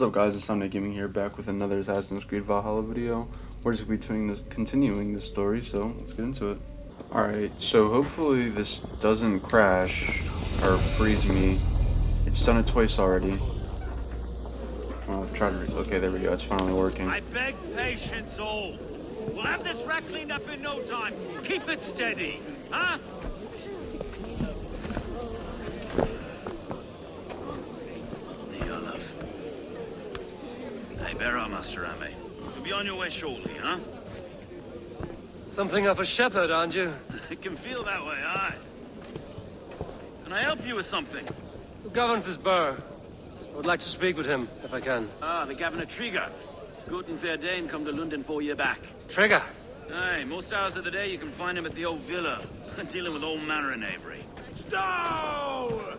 What's up guys, it's Sunday Gaming here, back with another Assassin's Creed Valhalla video. We're just going to be continuing the story, so let's get into it. Alright, so hopefully this doesn't crash or freeze me. It's done it twice already. Well, I've tried to, okay, there we go, it's finally working. I beg patience all. We'll have this wreck cleaned up in no time. Keep it steady, huh? Bear our Master Ame. You'll be on your way shortly, huh? Something of a shepherd, aren't you? It can feel that way, aye. Can I help you with something? Who governs this burr? I would like to speak with him, if I can. Ah, the Governor Trigger. Good and fair Dane come to London 4 year back. Trigger? Aye, most hours of the day you can find him at the old villa, dealing with all manner of knavery. Stow!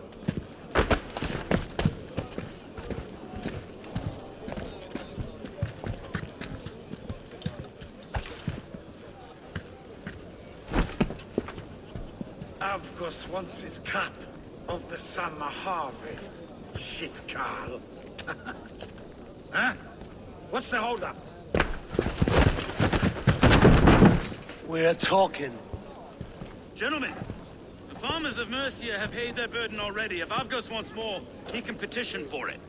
Avgos wants his cut of the summer harvest. Shit, Carl. Huh? What's the holdup? We're talking. Gentlemen, the farmers of Mercia have paid their burden already. If Avgos wants more, he can petition for it.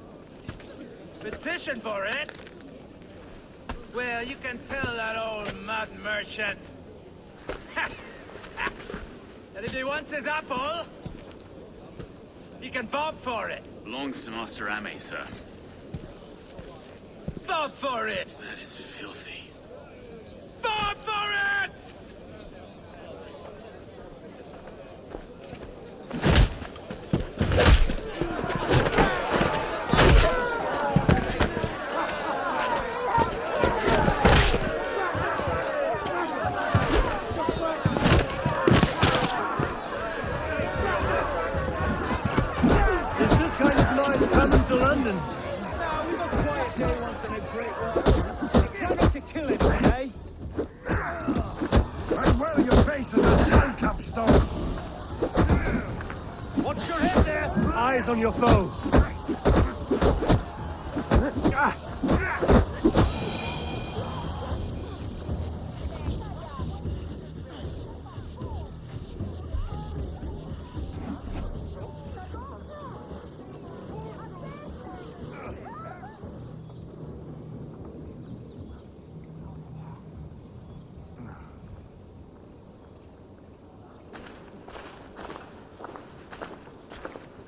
Petition for it? Well, you can tell that old mud merchant. And if he wants his apple, he can bob for it. Belongs to Master Ame, sir. Bob for it! That is filthy. Bob for it! To London. No, we've a quiet day once in a great while. Try not to kill him, eh? And where your face is a snow capstone. Watch your head there! Eyes on your foe.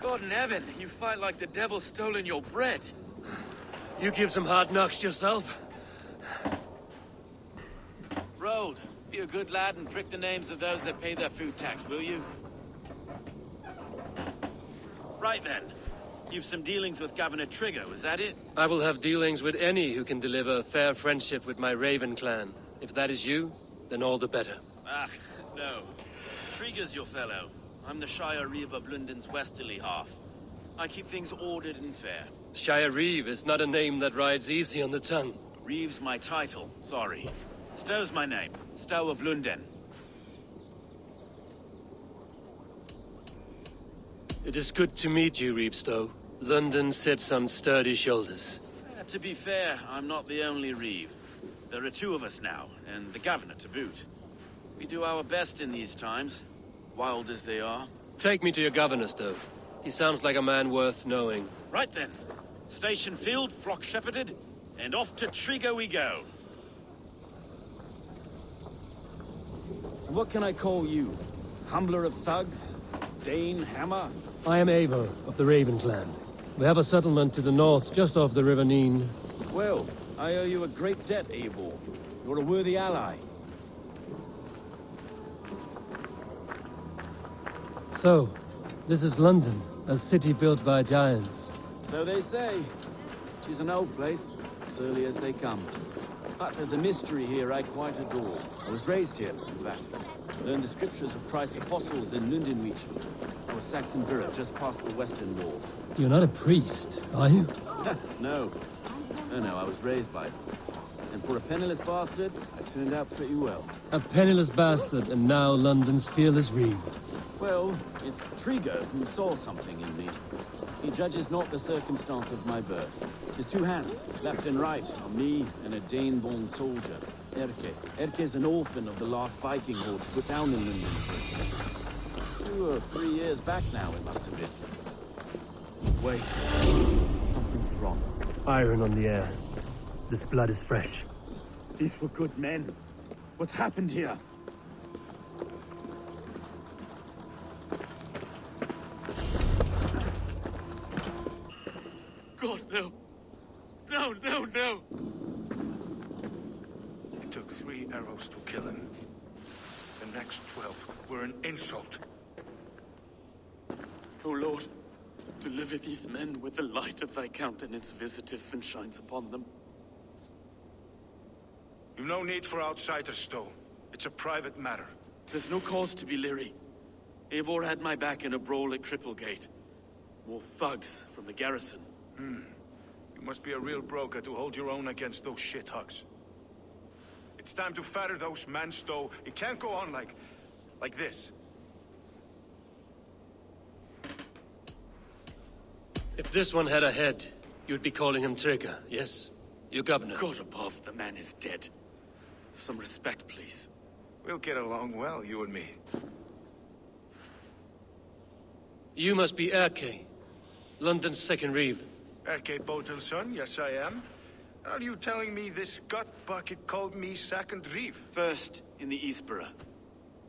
God in heaven, you fight like the devil's stolen your bread. You give some hard knocks yourself. Road, be a good lad and prick the names of those that pay their food tax, will you? Right then. You've some dealings with Governor Trigger, was that it? I will have dealings with any who can deliver fair friendship with my Raven clan. If that is you, then all the better. Ah, no. Trigger's your fellow. I'm the Shire Reeve of London's westerly half. I keep things ordered and fair. Shire Reeve is not a name that rides easy on the tongue. Reeve's my title, sorry. Stow's my name. Stow of London. It is good to meet you, Reevestow. London sits on sturdy shoulders. To be fair, I'm not the only Reeve. There are two of us now, and the Governor to boot. We do our best in these times. Wild as they are. Take me to your governor, Stowe. He sounds like a man worth knowing. Right then. Station filled, flock shepherded, and off to Trigger we go. What can I call you? Humbler of thugs? Dane, Hammer? I am Eivor of the Raven clan. We have a settlement to the north, just off the River Neen. Well, I owe you a great debt, Eivor. You're a worthy ally. So, this is London, a city built by giants. So they say. She's an old place, surly as they come. But there's a mystery here I quite adore. I was raised here, in fact. Learned the scriptures of Christ's apostles in Lundenreach. Our Saxon villa just past the western walls. You're not a priest, are you? No. No, I was raised by them. And for a penniless bastard, I turned out pretty well. A penniless bastard, and now London's fearless Reeve. Well, it's Trigger who saw something in me. He judges not the circumstance of my birth. His two hands, left and right, are me and a Dane-born soldier, Erke. Erke is an orphan of the last Viking horde put down in London for a season. 2 or 3 years back now, it must have been. Wait. Something's wrong. Iron on the air. This blood is fresh. These were good men. What's happened here? God, no. No, no, no. It took 3 arrows to kill him. The next 12 were an insult. O Lord, deliver these men with the light of thy countenance visitive and shines upon them. You've no need for outsiders, Stowe. It's a private matter. There's no cause to be leery. Eivor had my back in a brawl at Cripplegate. More thugs from the garrison. You must be a real broker to hold your own against those shithugs. It's time to fetter those men, Stowe. It can't go on like this. If this one had a head, you'd be calling him Trigger, yes? Your governor. God above, the man is dead. Some respect, please. We'll get along well, you and me. You must be Erke, London's second reeve. Erke Botel's son, yes I am. Are you telling me this gut bucket called me second reeve? First in the Eastborough,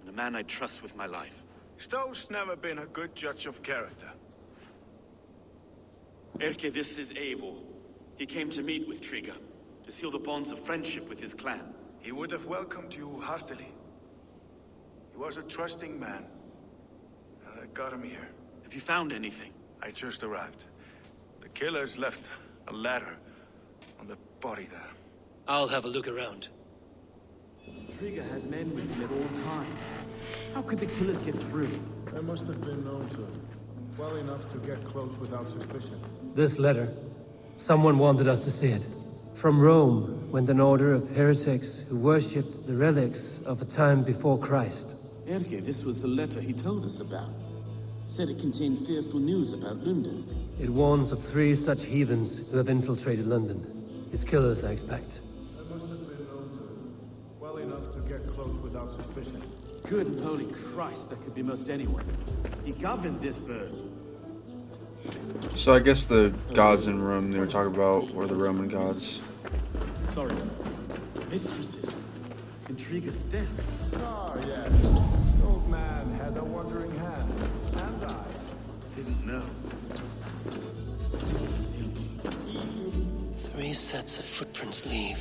and a man I trust with my life. Stowe's never been a good judge of character. Erke, this is Eivor. He came to meet with Trigger, to seal the bonds of friendship with his clan. He would have welcomed you heartily. He was a trusting man. And I got him here. Have you found anything? I just arrived. The killers left a ladder on the body there. I'll have a look around. Trigger had men with him at all times. How could the killers get through? They must have been known to him. Well enough to get close without suspicion. This letter. Someone wanted us to see it. From Rome went an order of heretics who worshipped the relics of a time before Christ. Erke, this was the letter he told us about. Said it contained fearful news about London. It warns of 3 such heathens who have infiltrated London. His killers, I expect. They must have been known to him. Well enough to get close without suspicion. Good and holy Christ, that could be most anyone. He governed this bird. So I guess the gods in Rome they were talking about were the Roman gods. Sorry. Mistresses. In Trigger's desk. Ah, yes. The old man had a wandering hand. And I. Didn't know. Didn't think. 3 sets of footprints leave.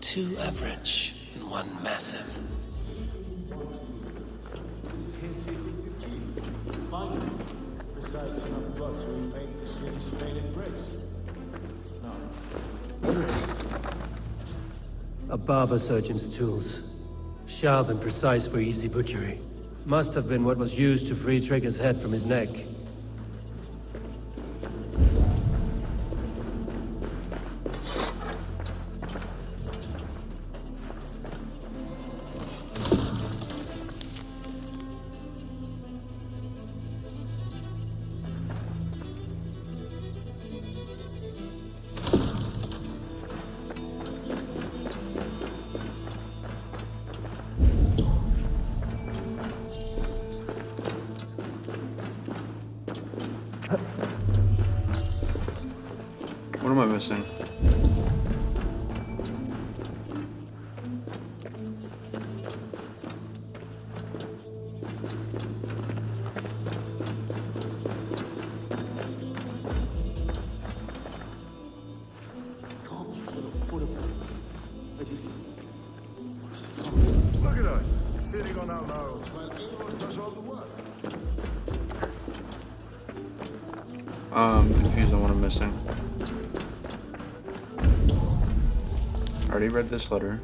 2 average and 1 massive. Is his secret to keep? Finally. Besides enough blood to repaint the city's faded bricks. No. A barber surgeon's tools. Sharp and precise for easy butchery. Must have been what was used to free Trigger's head from his neck. What am I missing? Can't make a little foot of all this. I just can't. Look at us, sitting on our laurels while Eivor does all the work. I'm confused on what I'm missing. I already read this letter.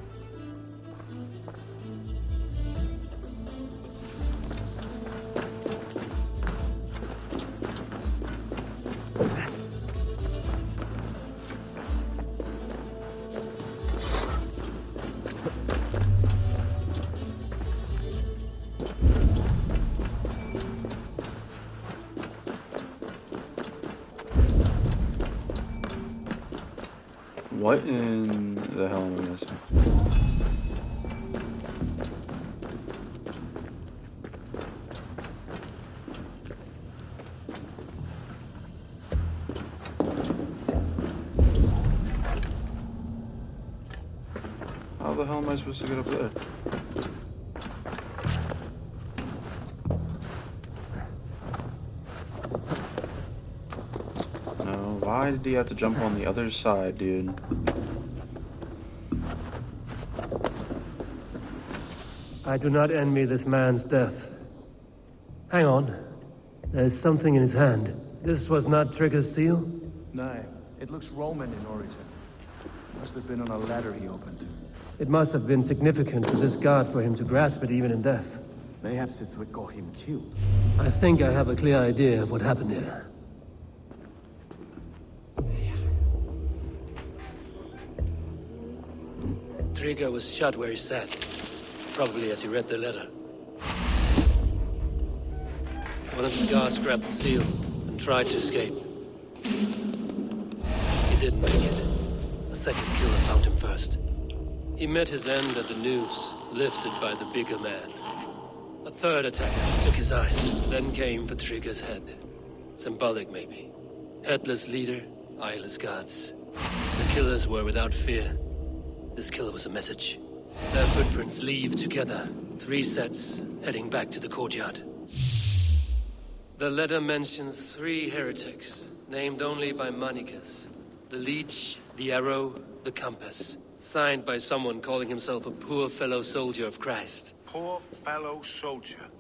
What in the hell am I missing? How the hell am I supposed to get up there? No, why did he have to jump on the other side, dude? I do not envy this man's death. Hang on. There's something in his hand. This was not Trigger's seal? No, it looks Roman in origin. Must have been on a ladder he opened. It must have been significant to this god for him to grasp it even in death. Mayhaps it's what got him killed. I think I have a clear idea of what happened here. Trigger was shot where he sat. Probably as he read the letter. One of his guards grabbed the seal and tried to escape. He didn't make it. A second killer found him first. He met his end at the noose, lifted by the bigger man. A third attacker took his eyes, then came for Trigger's head. Symbolic, maybe. Headless leader, eyeless guards. The killers were without fear. This killer was a message. Their footprints leave together. 3 sets, heading back to the courtyard. The letter mentions 3 heretics, named only by monikers. The Leech, the Arrow, the Compass. Signed by someone calling himself a poor fellow soldier of Christ. Poor fellow soldier.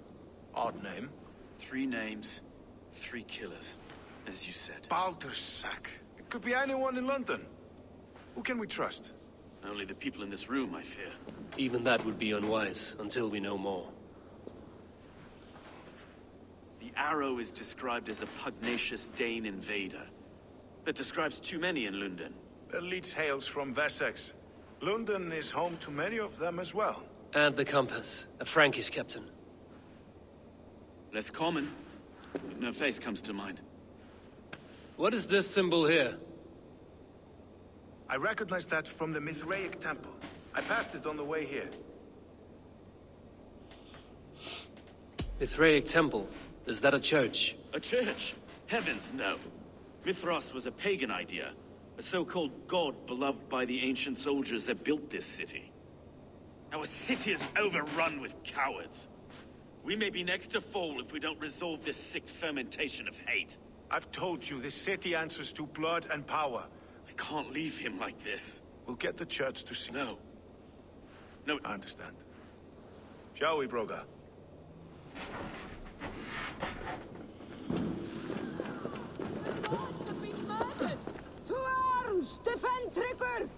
Odd name. 3 names, 3 killers, as you said. Baldersack. It could be anyone in London. Who can we trust? Only the people in this room, I fear. Even that would be unwise, until we know more. The Arrow is described as a pugnacious Dane invader. That describes too many in London. The Leech hails from Wessex. London is home to many of them as well. And the Compass, a Frankish captain. Less common, but no face comes to mind. What is this symbol here? I recognize that from the Mithraic temple. I passed it on the way here. Mithraic temple. Is that a church? A church? Heavens, no. Mithras was a pagan idea. A so-called god beloved by the ancient soldiers that built this city. Our city is overrun with cowards. We may be next to fall if we don't resolve this sick fermentation of hate. I've told you, this city answers to blood and power. I can't leave him like this. We'll get the church to see. No. No. I understand. Shall we, Broga? To arms! Defend Trigger!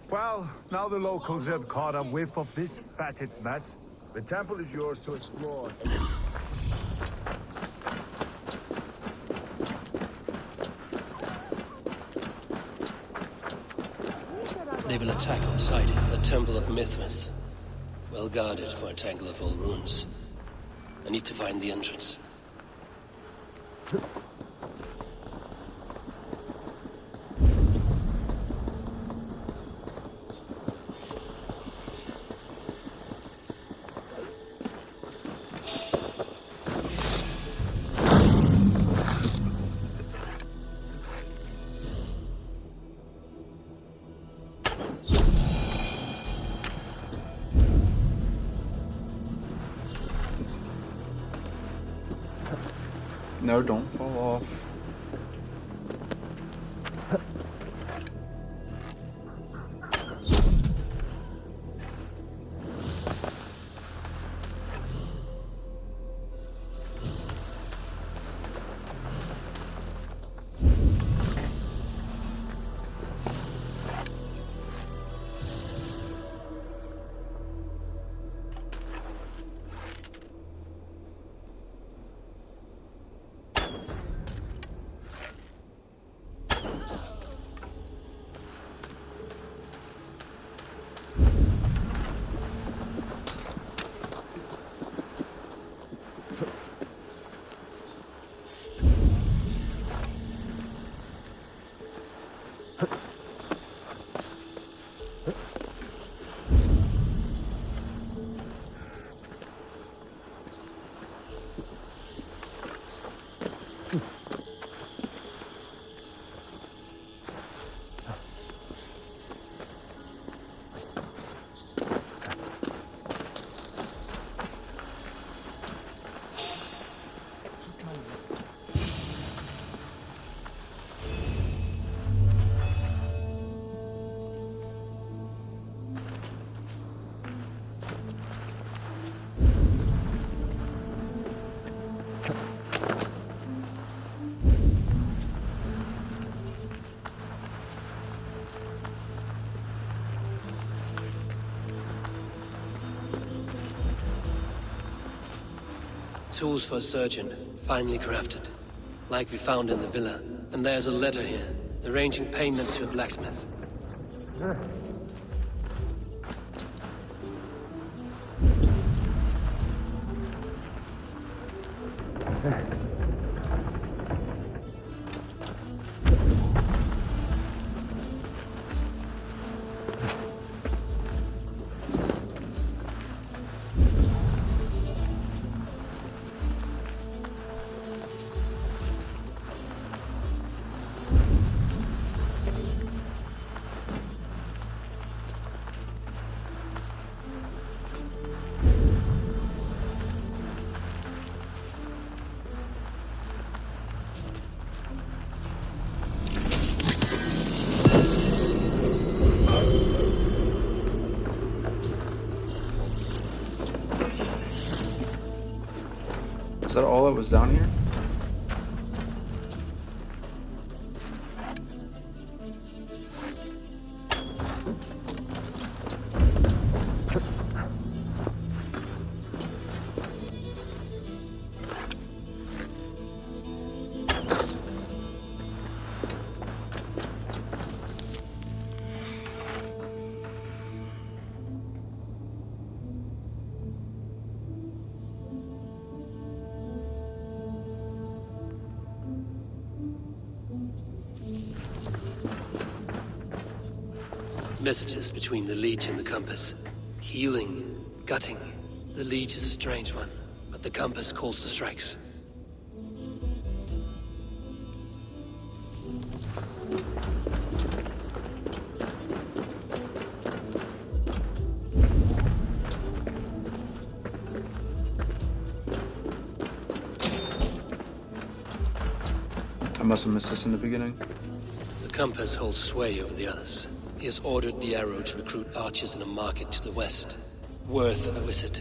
Well, now the locals have caught a whiff of this fatted mess. The temple is yours to explore. They will attack on sight the Temple of Mithras. Well guarded for a tangle of old ruins. I need to find the entrance. No, don't fall off. Tools for a surgeon, finely crafted. Like we found in the villa. And there's a letter here, arranging payment to a blacksmith. Is that all that was down here? Messages between the Leech and the Compass. Healing, gutting. The Leech is a strange one, but the Compass calls the strikes. I must have missed this in the beginning. The Compass holds sway over the others. He has ordered the Arrow to recruit archers in a market to the west. Worth a visit.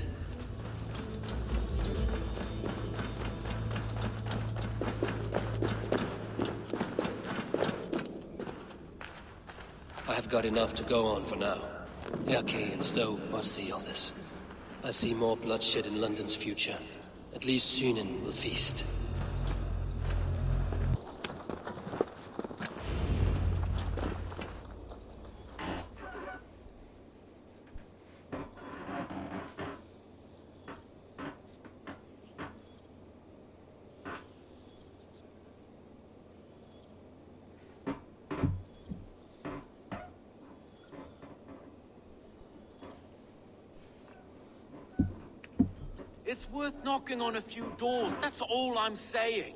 I have got enough to go on for now. Erke and Stowe must see all this. I see more bloodshed in London's future. At least Sunan will feast. It's worth knocking on a few doors, that's all I'm saying.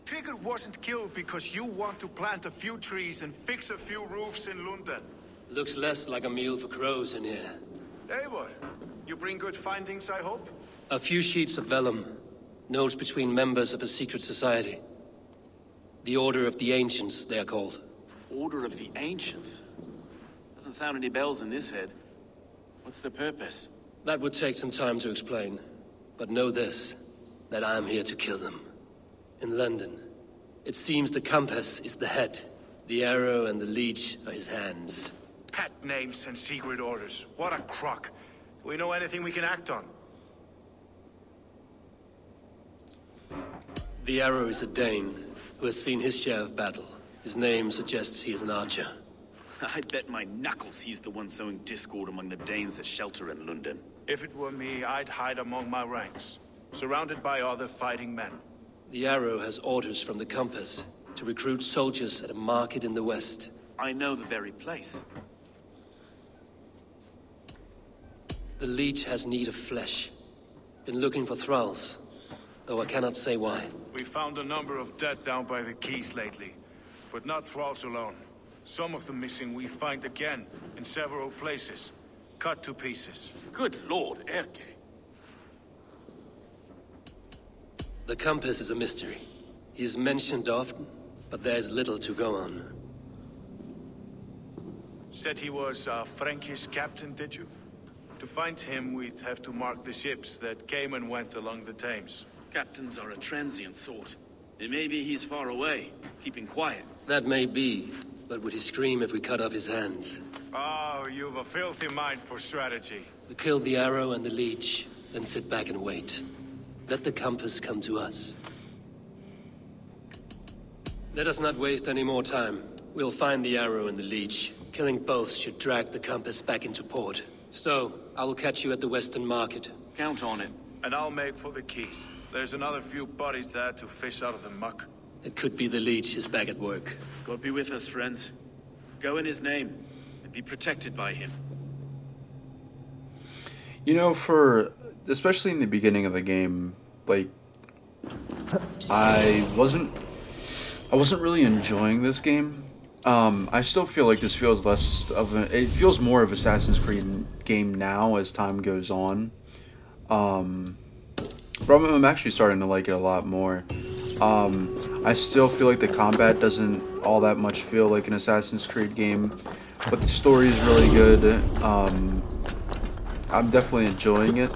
Trigger wasn't killed because you want to plant a few trees and fix a few roofs in London. Looks less like a meal for crows in here. Hey, what? You bring good findings, I hope? A few sheets of vellum. Notes between members of a secret society. The Order of the Ancients, they are called. Order of the Ancients? Doesn't sound any bells in this head. What's the purpose? That would take some time to explain. But know this, that I am here to kill them. In London, it seems the Compass is the head. The Arrow and the Leech are his hands. Pet names and secret orders. What a crock. Do we know anything we can act on? The Arrow is a Dane who has seen his share of battle. His name suggests he is an archer. I bet my knuckles he's the one sowing discord among the Danes that shelter in London. If it were me, I'd hide among my ranks, surrounded by other fighting men. The Arrow has orders from the Compass to recruit soldiers at a market in the west. I know the very place. The Leech has need of flesh. Been looking for thralls, though I cannot say why. We found a number of dead down by the quays lately, but not thralls alone. Some of the missing we find again in several places, cut to pieces. Good Lord, Erke. The Compass is a mystery. He is mentioned often, but there is little to go on. Said he was a Frankish captain, did you? To find him, we'd have to mark the ships that came and went along the Thames. Captains are a transient sort. It may be he's far away, keeping quiet. That may be, but would he scream if we cut off his hands? Oh, you've a filthy mind for strategy. We kill the Arrow and the Leech, then sit back and wait. Let the compass come to us. Let us not waste any more time. We'll find the arrow and the leech. Killing both should drag the compass back into port. So, I will catch you at the Western Market. Count on it. And I'll make for the keys. There's another few bodies there to fish out of the muck. It could be the leech is back at work. God be with us, friends. Go in his name, and be protected by him. You know, especially in the beginning of the game, like, I wasn't really enjoying this game. I still feel like this feels it feels more of Assassin's Creed game now as time goes on. But I'm actually starting to like it a lot more. I still feel like the combat doesn't all that much feel like an Assassin's Creed game, but the story is really good. I'm definitely enjoying it,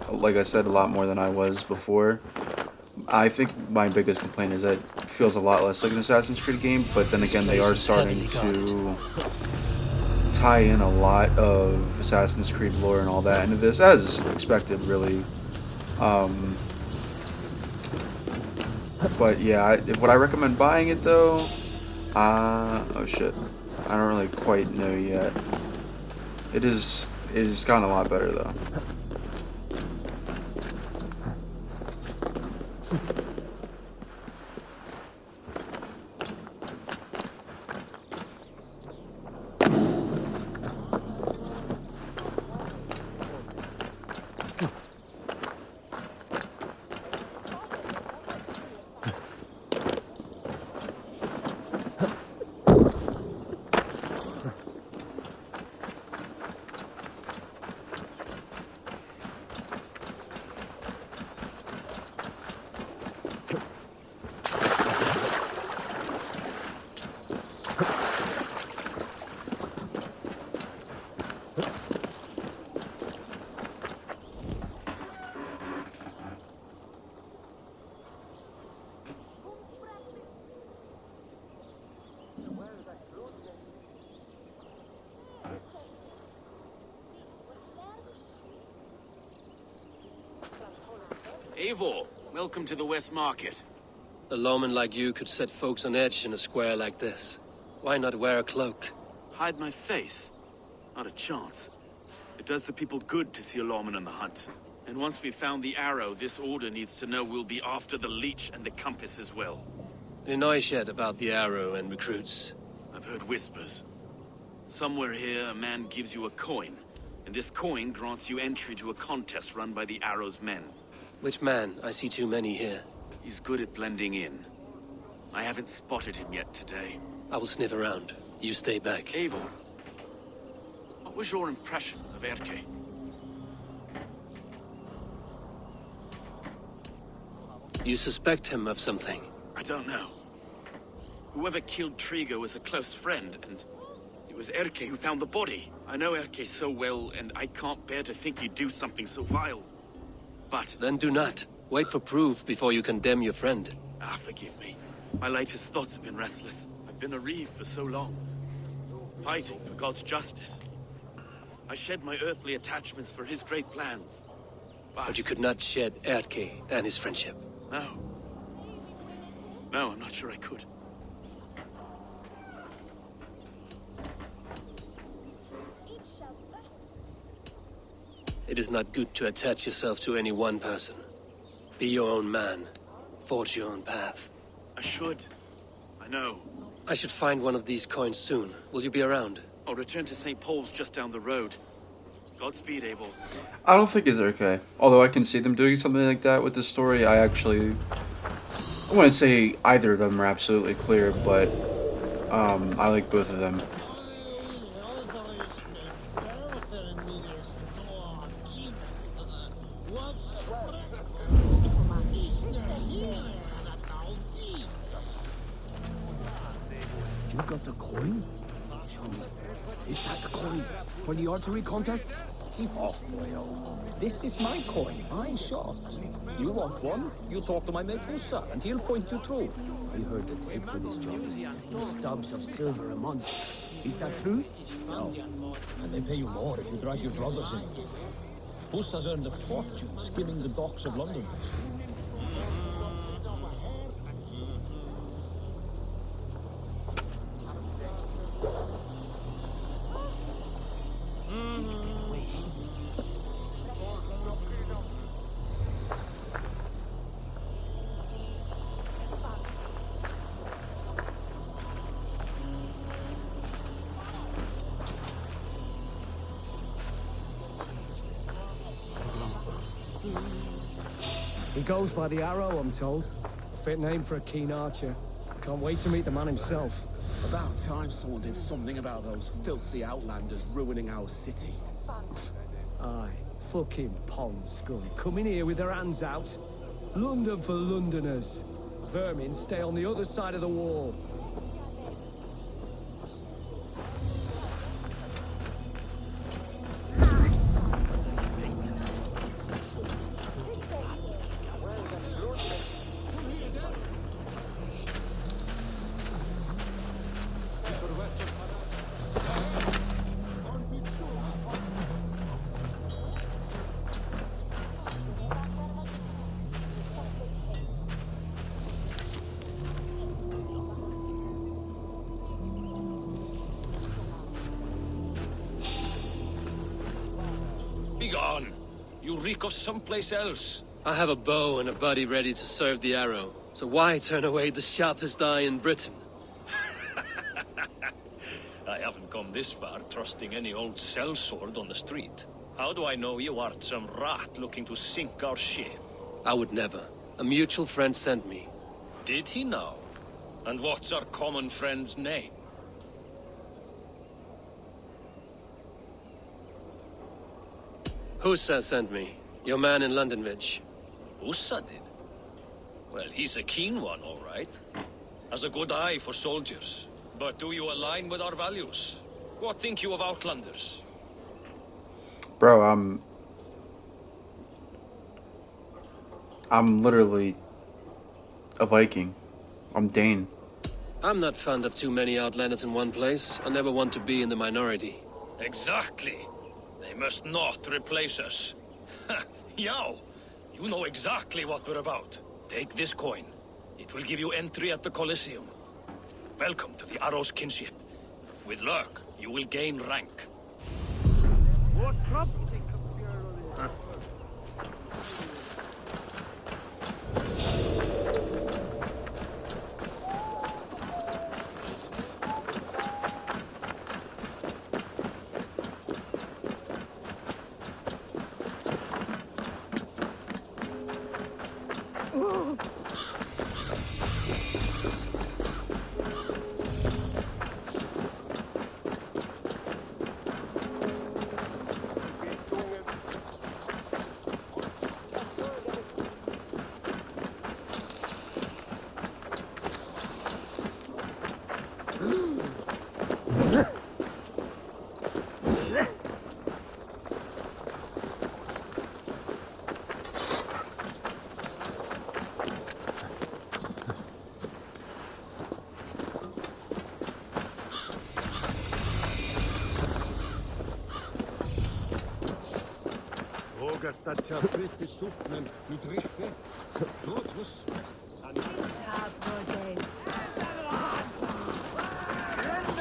like I said, a lot more than I was before. I think my biggest complaint is that it feels a lot less like an Assassin's Creed game, but then again, they are starting to tie in a lot of Assassin's Creed lore and all that into this, as expected, really. But yeah, would I recommend buying it though? Oh shit, I don't really quite know yet. It has gotten a lot better though. Eivor, welcome to the West Market. A lawman like you could set folks on edge in a square like this. Why not wear a cloak? Hide my face? Not a chance. It does the people good to see a lawman on the hunt. And once we've found the arrow, this order needs to know we'll be after the leech and the compass as well. Any noise yet about the arrow and recruits? I've heard whispers. Somewhere here, a man gives you a coin, and this coin grants you entry to a contest run by the arrow's men. Which man? I see too many here. He's good at blending in. I haven't spotted him yet today. I will sniff around. You stay back. Eivor, what was your impression of Erke? You suspect him of something? I don't know. Whoever killed Trigo was a close friend, and it was Erke who found the body. I know Erke so well, and I can't bear to think he'd do something so vile. But... Then do not. Wait for proof before you condemn your friend. Forgive me. My latest thoughts have been restless. I've been a reeve for so long, fighting for God's justice. I shed my earthly attachments for his great plans. But you could not shed Erke and his friendship. No. No, I'm not sure I could. It is not good to attach yourself to any one person. Be your own man. Forge your own path. I should. I know. I should find one of these coins soon. Will you be around? I'll return to St. Paul's just down the road. Godspeed, Eivor. I don't think it's okay. Although I can see them doing something like that with the story, I wouldn't say either of them are absolutely clear, but I like both of them. You got the coin? Show me. Is that the coin for the archery contest? Keep off, boyo. This is my coin. I shot. You want one? You talk to my mate Musa, and he'll point you through. I heard the tape for this job is 3 stubs of silver a month. Is that true? No. And they pay you more if you drag your brothers in. Bus has earned a fortune skimming the docks of London. He goes by the Arrow, I'm told. Fit name for a keen archer. Can't wait to meet the man himself. About time someone did something about those filthy outlanders ruining our city. Aye, fucking pond scum. Coming here with their hands out. London for Londoners. Vermin stay on the other side of the wall. Begone! You reek of someplace else. I have a bow and a buddy ready to serve the arrow. So why turn away the sharpest eye in Britain? I haven't come this far trusting any old sellsword on the street. How do I know you aren't some rat looking to sink our ship? I would never. A mutual friend sent me. Did he now? And what's our common friend's name? Hussa sent me. Your man in London Ridge. Hussa did? Well, he's a keen one, all right. Has a good eye for soldiers. But do you align with our values? What think you of Outlanders? Bro, I'm literally a Viking. I'm Dane. I'm not fond of too many Outlanders in one place. I never want to be in the minority. Exactly. They must not replace us. Yow! You know exactly what we're about. Take this coin. It will give you entry at the Colosseum. Welcome to the Arrow's kinship. With luck, you will gain rank. More trouble.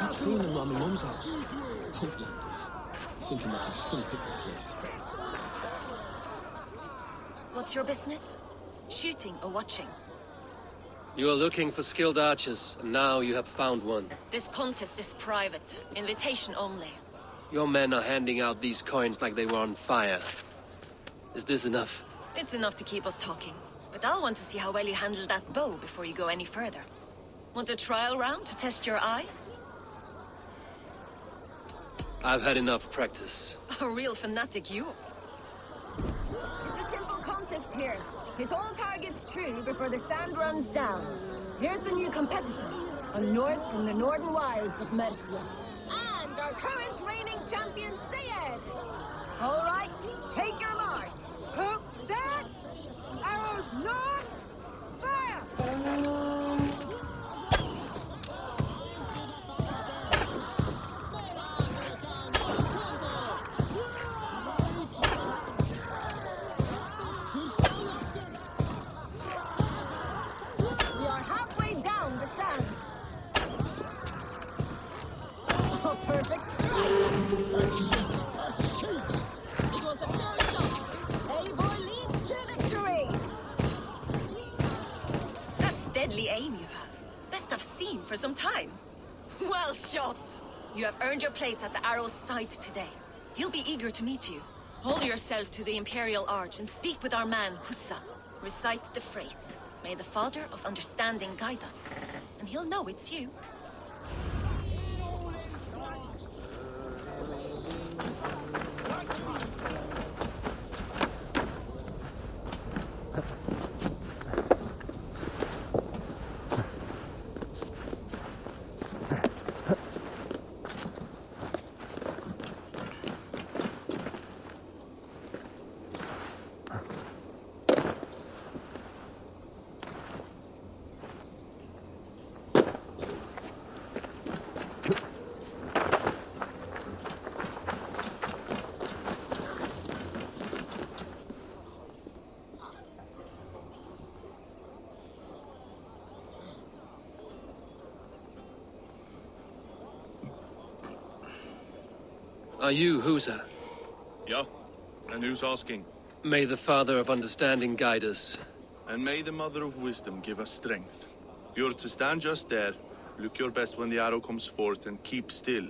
I've seen them around my mum's house. Outlanders. Thinking they can stunk up the place. What's your business? Shooting or watching? You are looking for skilled archers, and now you have found one. This contest is private. Invitation only. Your men are handing out these coins like they were on fire. Is this enough? It's enough to keep us talking. But I'll want to see how well you handle that bow before you go any further. Want a trial round to test your eye? I've had enough practice. A real fanatic you. It's a simple contest here. Hit all targets true before the sand runs down. Here's the new competitor, a Norse from the northern wilds of Mercia. And our current reigning champion, Sayed. All right, take your mark. Hook set. Arrows north. Fire! for some time. Well shot! You have earned your place at the Arrow's side today. He'll be eager to meet you. Hold yourself to the Imperial Arch and speak with our man, Hussa. Recite the phrase. May the Father of Understanding guide us. And he'll know it's you. Are you Husa? Yeah, and who's asking? May the Father of Understanding guide us. And may the Mother of Wisdom give us strength. You're to stand just there, look your best when the arrow comes forth, and keep still.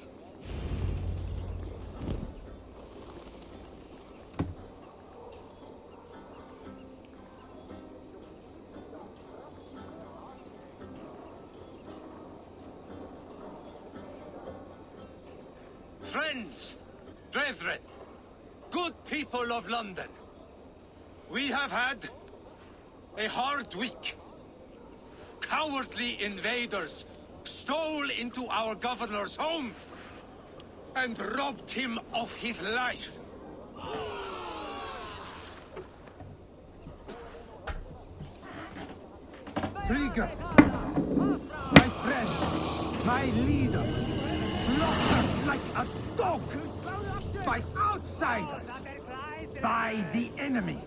Friends, brethren, good people of London, we have had a hard week. Cowardly invaders stole into our governor's home and robbed him of his life. Trigger, my friend, my leader, slaughtered like a dog by outsiders, by the enemy.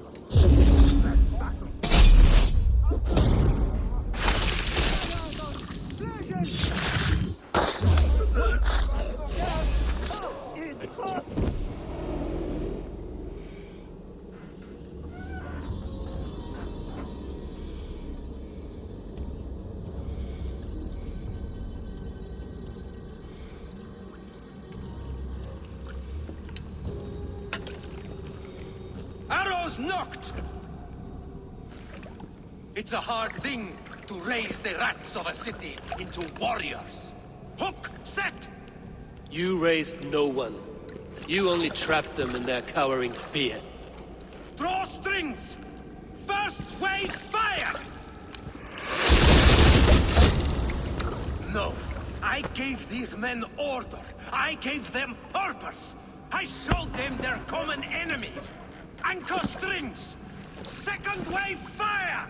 Arrows knocked! It's a hard thing to raise the rats of a city into warriors. Hook, set! You raised no one. You only trapped them in their cowering fear. Draw strings! First wave fire! No, I gave these men order. I gave them purpose. I showed them their common enemy. Anchor strings! Second wave fire!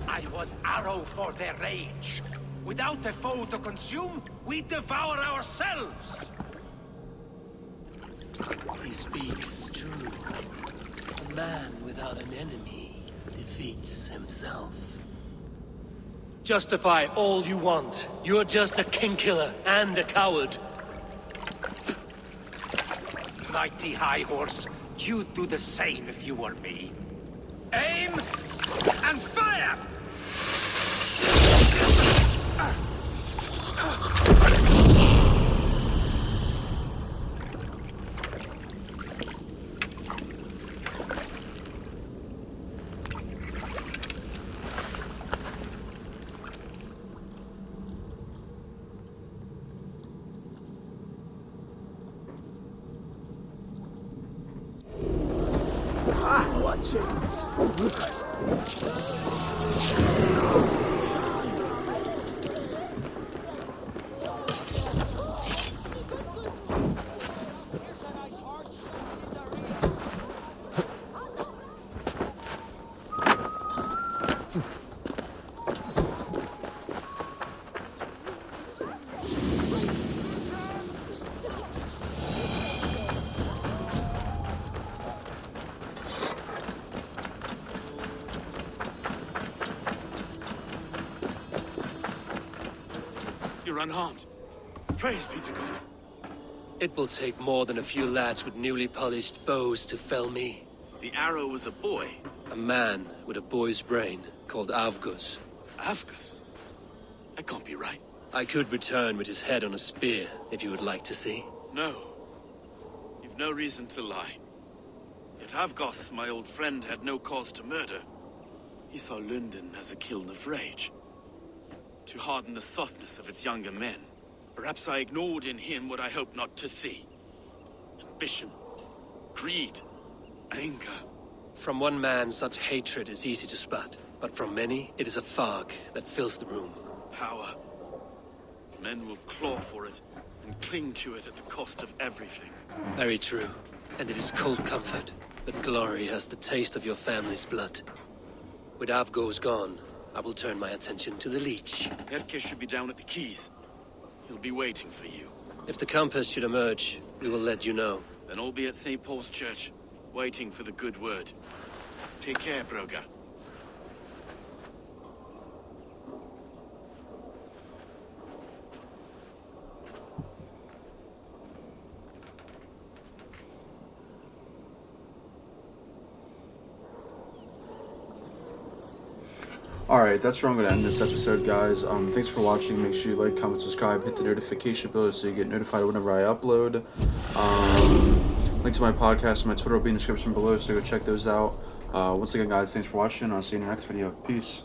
I was arrow for their rage. Without a foe to consume, we devour ourselves. He speaks true. A man without an enemy defeats himself. Justify all you want. You're just a king-killer and a coward. Mighty High Horse, you'd do the same if you were me. Aim and fire! Watch it. You're unharmed. Praise be to God. It will take more than a few lads with newly polished bows to fell me. The arrow was a boy. A man with a boy's brain called Avgus. Avgas? That can't be right. I could return with his head on a spear, if you would like to see. No. You've no reason to lie. Yet Avgos, my old friend, had no cause to murder. He saw London as a kiln of rage. To harden the softness of its younger men. Perhaps I ignored in him what I hoped not to see. Ambition. Greed. Anger. From one man, such hatred is easy to spot. But from many, it is a fog that fills the room. Power. Men will claw for it, and cling to it at the cost of everything. Very true. And it is cold comfort. But glory has the taste of your family's blood. With Avgos gone, I will turn my attention to the Leech. Edke should be down at the Keys. He'll be waiting for you. If the Compass should emerge, we will let you know. Then I'll be at St. Paul's Church, waiting for the good word. Take care, Broga. Alright, that's where I'm going to end this episode, guys. Thanks for watching. Make sure you like, comment, subscribe, hit the notification bell so you get notified whenever I upload. Link to my podcast and my Twitter will be in the description below, so go check those out. Once again, guys, thanks for watching. I'll see you in the next video. Peace.